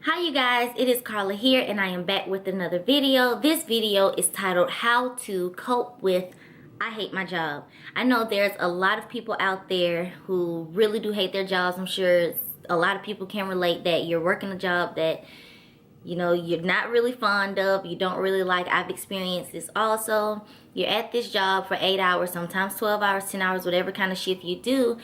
Hi you guys, it is Karla here and I am back with another video. This video is titled How to Cope with I Hate My Job. I know there's a lot of people out there who really do hate their jobs. I'm sure a lot of people can relate that you're working a job that you're not really fond of, you don't really like. I've experienced this also. You're at this job for 8 hours, sometimes 12 hours, 10 hours, whatever kind of shift you do,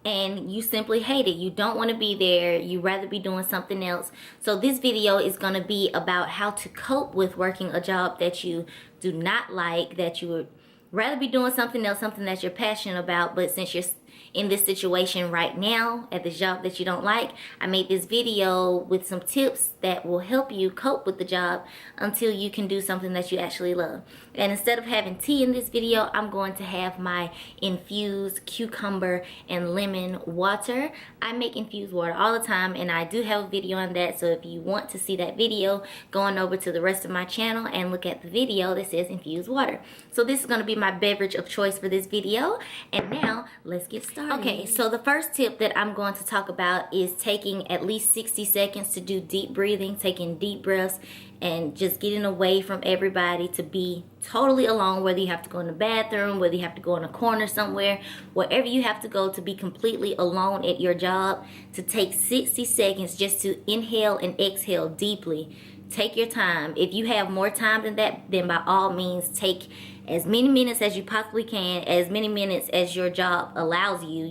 and you simply hate it. You don't want to be there. You'd rather be doing something else. So this video is going to be about how to cope with working a job that you do not like, that you would rather be doing something else, something that you're passionate about, but since you're in this situation right now at the job that you don't like, I made this video with some tips that will help you cope with the job until you can do something that you actually love. And instead of having tea in this video, I'm going to have my infused cucumber and lemon water. I make infused water all the time and I do have a video on that, so if you want to see that video, go on over to the rest of my channel and look at the video that says infused water. So this is going to be my beverage of choice for this video, and now let's get started. Okay, so the first tip that I'm going to talk about is taking at least 60 seconds to do deep breathing, taking deep breaths and just getting away from everybody to be totally alone, whether you have to go in the bathroom, whether you have to go in a corner somewhere, wherever you have to go to be completely alone at your job, to take 60 seconds just to inhale and exhale deeply. Take your time. If you have more time than that, then by all means take as many minutes as you possibly can, as many minutes as your job allows you.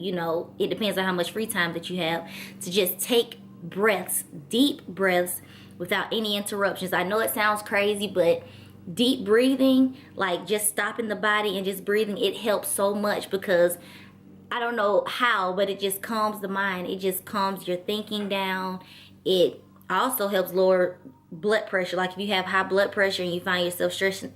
It depends on how much free time that you have, to just take breaths, deep breaths without any interruptions. I know it sounds crazy, but deep breathing, like just stopping the body and just breathing, it helps so much because I don't know how, but it just calms the mind. It just calms your thinking down. It also helps lower blood pressure. Like if you have high blood pressure and you find yourself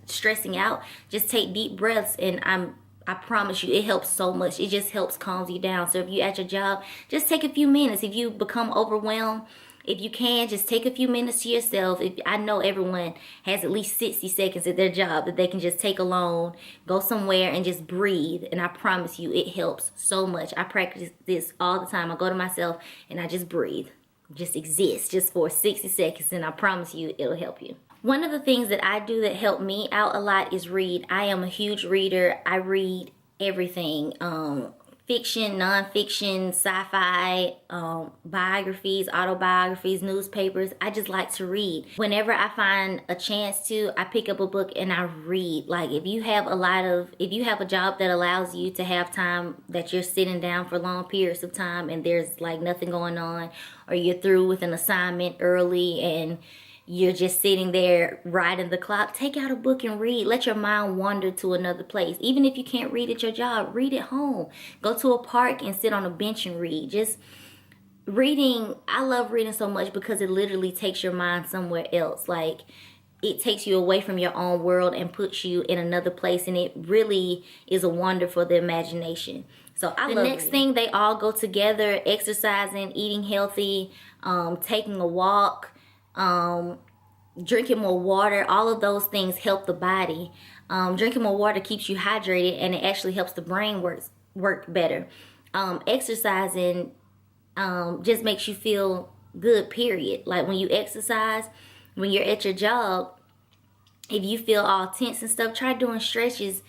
stressing out, just take deep breaths and I promise you it helps so much. It just helps calm you down. So if you're at your job, just take a few minutes. If you become overwhelmed, if you can, just take a few minutes to yourself. I know everyone has at least 60 seconds at their job that they can just take alone, go somewhere and just breathe. And I promise you it helps so much. I practice this all the time. I go to myself and I just breathe. Just exist just for 60 seconds and I promise you it'll help you. One of the things that I do that help me out a lot is read. I am a huge reader. I read everything. Fiction, non-fiction, sci-fi, biographies, autobiographies, newspapers. I just like to read. Whenever I find a chance to, I pick up a book and I read. Like if you have a job that allows you to have time that you're sitting down for long periods of time and there's like nothing going on, or you're through with an assignment early and you're just sitting there riding the clock, take out a book and read. Let your mind wander to another place. Even if you can't read at your job, read at home. Go to a park and sit on a bench and read. Just reading, I love reading so much because it literally takes your mind somewhere else. Like it takes you away from your own world and puts you in another place, and it really is a wonder for the imagination. So I love the next thing, they all go together: exercising, eating healthy, taking a walk, drinking more water. All of those things help the body. Drinking more water keeps you hydrated and it actually helps the brain work better. Exercising just makes you feel good, period. Like when you exercise, when you're at your job, if you feel all tense and stuff, try doing stretches.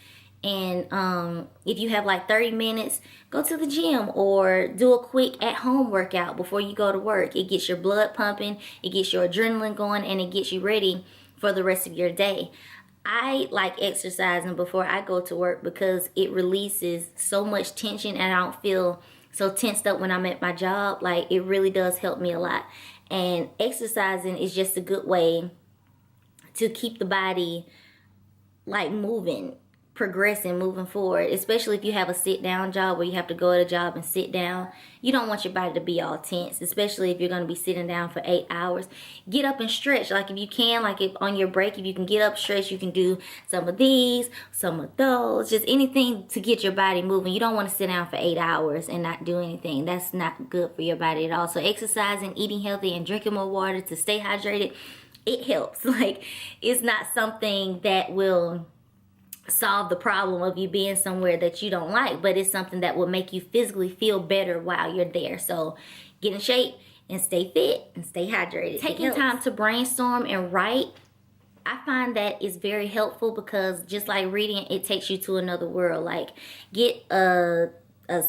And if you have like 30 minutes, go to the gym or do a quick at-home workout before you go to work. It gets your blood pumping, it gets your adrenaline going, and it gets you ready for the rest of your day. I like exercising before I go to work because it releases so much tension and I don't feel so tensed up when I'm at my job. Like it really does help me a lot. And exercising is just a good way to keep the body like moving, progressing, moving forward, especially if you have a sit-down job where you have to go at a job and sit down. You don't want your body to be all tense, especially if you're going to be sitting down for 8 hours. Get up and stretch. Like if you can, like if on your break, if you can get up, stretch, you can do some of these, some of those, just anything to get your body moving. You don't want to sit down for 8 hours and not do anything. That's not good for your body at all. So exercising, eating healthy, and drinking more water to stay hydrated, it helps. Like it's not something that will solve the problem of you being somewhere that you don't like, but it's something that will make you physically feel better while you're there. So get in shape, and stay fit and stay hydrated. Taking time to brainstorm and write, I find that is very helpful because just like reading, it takes you to another world. Like, get a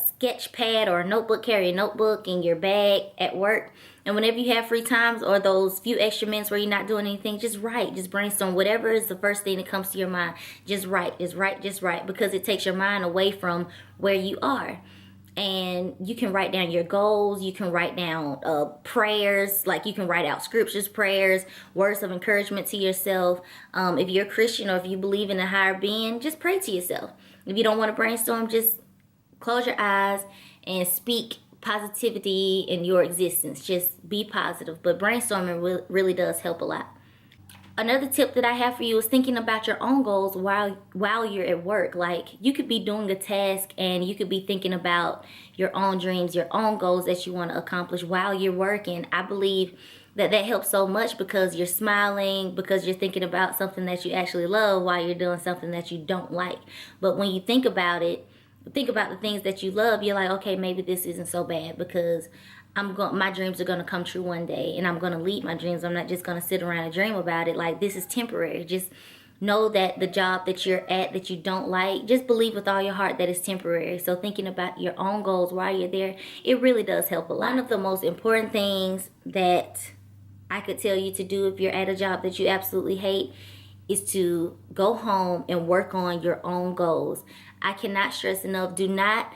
sketch pad or a notebook, carry a notebook in your bag at work, and whenever you have free times or those few extra minutes where you're not doing anything, just write, just brainstorm. Whatever is the first thing that comes to your mind, just write, because it takes your mind away from where you are. And you can write down your goals. You can write down prayers. Like, you can write out scriptures, prayers, words of encouragement to yourself. If you're a Christian or if you believe in a higher being, just pray to yourself. If you don't want to brainstorm, just close your eyes and speak positivity in your existence. Just be positive. But brainstorming really does help a lot. Another tip that I have for you is thinking about your own goals while you're at work. Like, you could be doing a task and you could be thinking about your own dreams, your own goals that you want to accomplish while you're working. I believe that helps so much because you're smiling, because you're thinking about something that you actually love while you're doing something that you don't like. But when you think about it, think about the things that you love, you're like, okay, maybe this isn't so bad because my dreams are going to come true one day, and I'm going to lead my dreams. I'm not just going to sit around and dream about it. Like, this is temporary. Just know that the job that you're at that you don't like, just believe with all your heart that it's temporary. So thinking about your own goals while you're there, it really does help a lot. One of the most important things that I could tell you to do if you're at a job that you absolutely hate is to go home and work on your own goals. I cannot stress enough, do not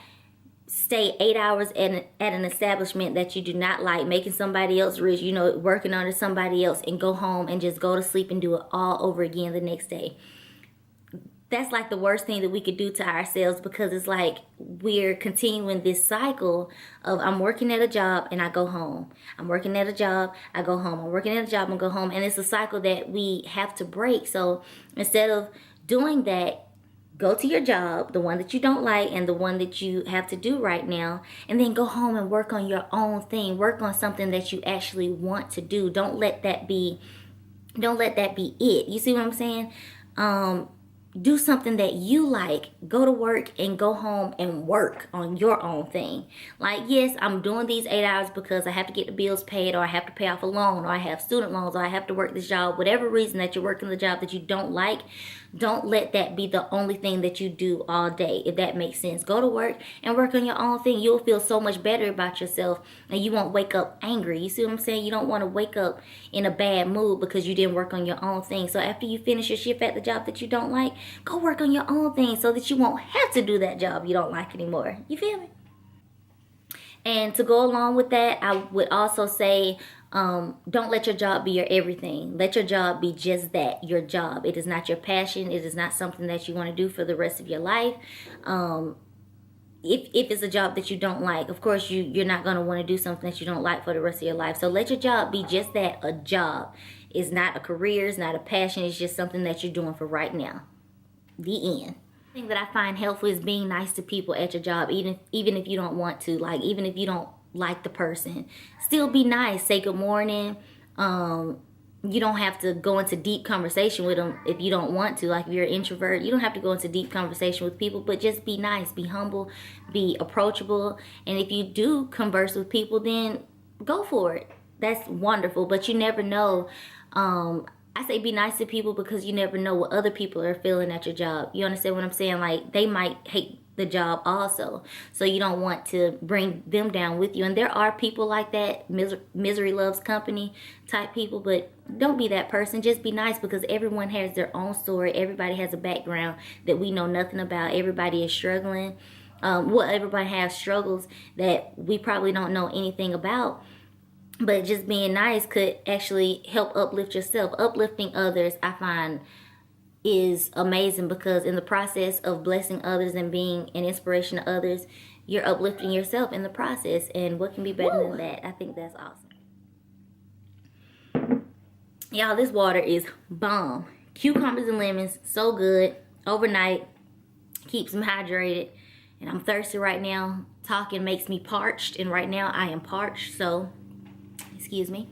stay 8 hours at an establishment that you do not like, making somebody else rich, working under somebody else, and go home and just go to sleep and do it all over again the next day. That's like the worst thing that we could do to ourselves, because it's like we're continuing this cycle of I'm working at a job and I go home. I'm working at a job, I go home. I'm working at a job and go home. And it's a cycle that we have to break. So instead of doing that, go to your job, the one that you don't like and the one that you have to do right now, and then go home and work on your own thing. Work on something that you actually want to do. Don't let that be it. You see what I'm saying? Do something that you like. Go to work and go home and work on your own thing. Like, yes, I'm doing these 8 hours because I have to get the bills paid, or I have to pay off a loan, or I have student loans, or I have to work this job. Whatever reason that you're working the job that you don't like, don't let that be the only thing that you do all day, if that makes sense. Go to work and work on your own thing. You'll feel so much better about yourself, and you won't wake up angry. You see what I'm saying? You don't want to wake up in a bad mood because you didn't work on your own thing. So after you finish your shift at the job that you don't like, go work on your own thing so that you won't have to do that job you don't like anymore. You feel me? And to go along with that, I would also say, don't let your job be your everything. Let your job be just that, your job. It is not your passion. It is not something that you want to do for the rest of your life. If it's a job that you don't like, of course you're not going to want to do something that you don't like for the rest of your life. So let your job be just that, a job. It's not a career. It's not a passion. It's just something that you're doing for right now. The end. The thing that I find helpful is being nice to people at your job, even if you don't want to. Like, even if you don't like the person, still be nice. Say good morning. You don't have to go into deep conversation with them if you don't want to. Like, if you're an introvert, you don't have to go into deep conversation with people, but just be nice, be humble, be approachable. And if you do converse with people, then go for it. That's wonderful. But you never know. I say be nice to people because you never know what other people are feeling at your job. You understand what I'm saying? Like, they might hate the job also. So you don't want to bring them down with you. And there are people like that, misery loves company type people, but don't be that person. Just be nice, because everyone has their own story. Everybody has a background that we know nothing about. Everybody is struggling. Everybody has struggles that we probably don't know anything about. But just being nice could actually help uplift yourself. Uplifting others, I find, is amazing, because in the process of blessing others and being an inspiration to others, you're uplifting yourself in the process. And what can be better than that? I think that's awesome. Y'all, this water is bomb. Cucumbers and lemons, so good. Overnight, keeps me hydrated. And I'm thirsty right now. Talking makes me parched, and right now I am parched, so excuse me.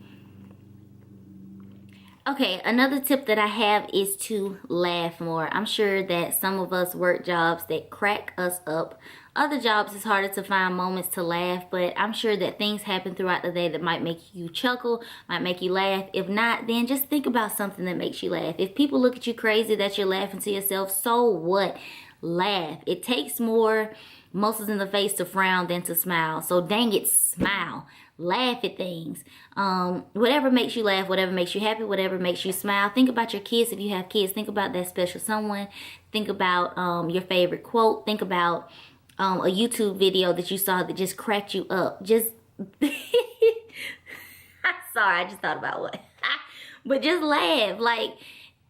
Okay, another tip that I have is to laugh more. I'm sure that some of us work jobs that crack us up. Other jobs it's harder to find moments to laugh, but I'm sure that things happen throughout the day that might make you chuckle, might make you laugh. If not, then just think about something that makes you laugh. If people look at you crazy that you're laughing to yourself, so what? Laugh. It takes more muscles in the face to frown than to smile. So dang it, smile. Laugh at things. Whatever makes you laugh, whatever makes you happy, whatever makes you smile. Think about your kids if you have kids. Think about that special someone. Think about your favorite quote. Think about a YouTube video that you saw that just cracked you up. Just sorry, I just thought about what. But just laugh. Like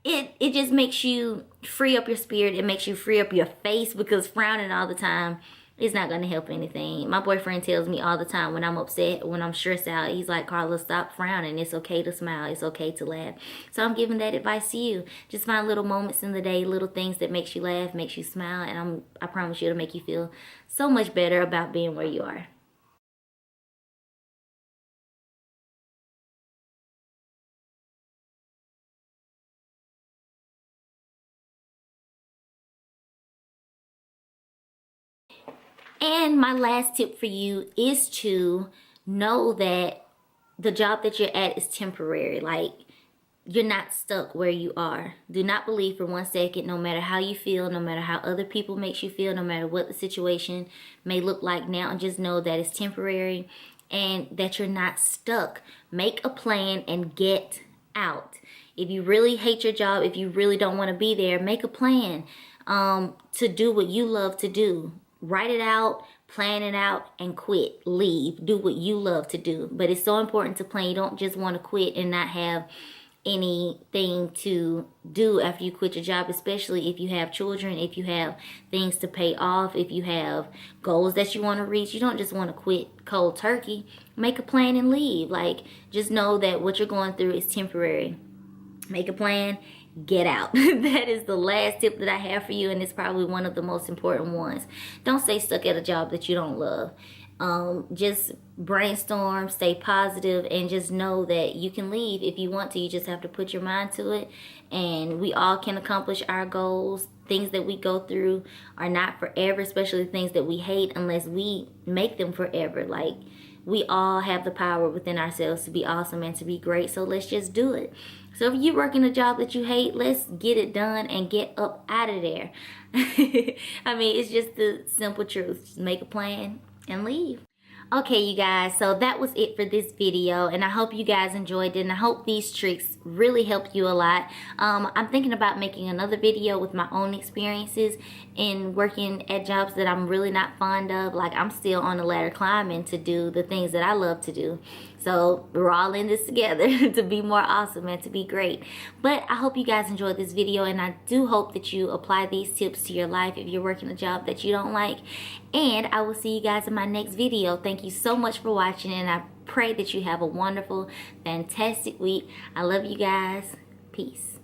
it just makes you free up your spirit. It makes you free up your face, because frowning all the time is not going to help anything. My boyfriend tells me all the time when I'm upset, when I'm stressed out, he's like, Karla, stop frowning. It's okay to smile. It's okay to laugh. So I'm giving that advice to you. Just find little moments in the day, little things that makes you laugh, makes you smile, and I promise you it'll make you feel so much better about being where you are. And my last tip for you is to know that the job that you're at is temporary. Like, you're not stuck where you are. Do not believe for 1 second, no matter how you feel, no matter how other people makes you feel, no matter what the situation may look like now, and just know that it's temporary and that you're not stuck. Make a plan and get out. If you really hate your job, if you really don't want to be there, make a plan to do what you love to do. Write it out, plan it out, and quit. Leave. Do what you love to do. But it's so important to plan. You don't just want to quit and not have anything to do after you quit your job, especially if you have children, if you have things to pay off, if you have goals that you want to reach. You don't just want to quit cold turkey. Make a plan and leave. Like, just know that what you're going through is temporary. Make a plan, get out. That is the last tip that I have for you, and it's probably one of the most important ones. Don't stay stuck at a job that you don't love. Just brainstorm, stay positive, and just know that you can leave if you want to. You just have to put your mind to it, and we all can accomplish our goals. Things that we go through are not forever, especially things that we hate, unless we make them forever. Like, we all have the power within ourselves to be awesome and to be great, so let's just do it. So if you're working a job that you hate, let's get it done and get up out of there. I mean, it's just the simple truth. Just make a plan and leave. Okay, you guys, so that was it for this video, and I hope you guys enjoyed it, and I hope these tricks really helped you a lot. I'm thinking about making another video with my own experiences in working at jobs that I'm really not fond of. Like, I'm still on the ladder climbing to do the things that I love to do. So we're all in this together to be more awesome and to be great. But I hope you guys enjoyed this video, and I do hope that you apply these tips to your life if you're working a job that you don't like. And I will see you guys in my next video. Thank you so much for watching, and I pray that you have a wonderful, fantastic week. I love you guys. Peace.